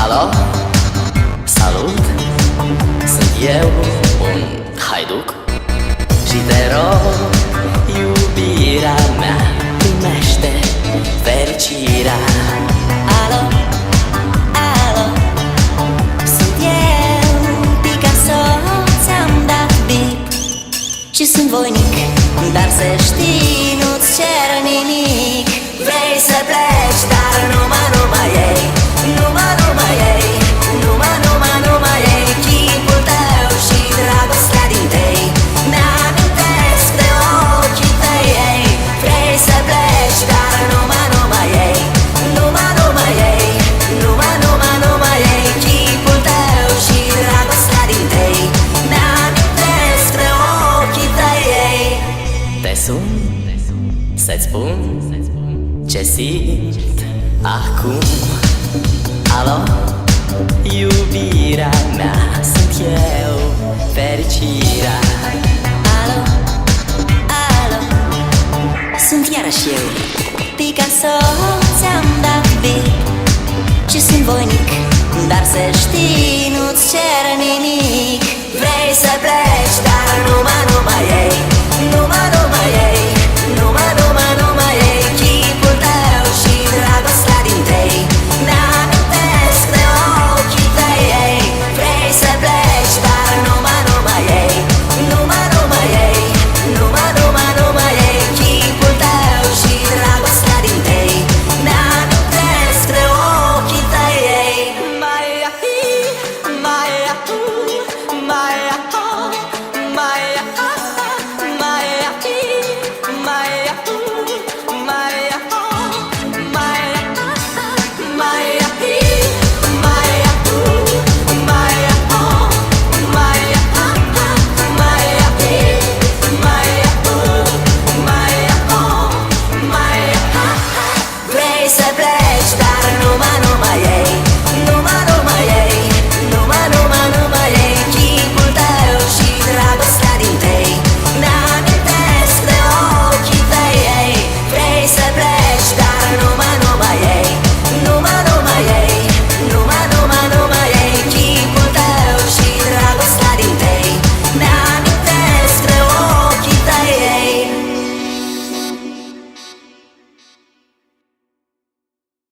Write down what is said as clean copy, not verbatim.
Alo, salut, sunt eu, un haiduc și te rog, iubirea mea, primește fericirea. Alo, alo, sunt eu, Picasso, ți-am dat bip și sunt voinic, dar să știi, nu-ți cer nimic. Vrei să pleci, dar numai ei, numai ei, numai ei, chipul tău și dragostea din tei mi-amintesc de ochii tăi, ei. Vrei să pleci, dar numai ei, numai ei, numai ei, chipul tău și dragostea din tei mi-amintesc de ochii tăi, ei. Te sun să-ți spun ce simt acum. Alo, iubirea mea, sunt eu, fericirea. Alo, alo, sunt iarăși eu, Picasso, ți-am dat bip și sunt voinic, dar să știi, nu-ți cer nimic. Vrei să pleci,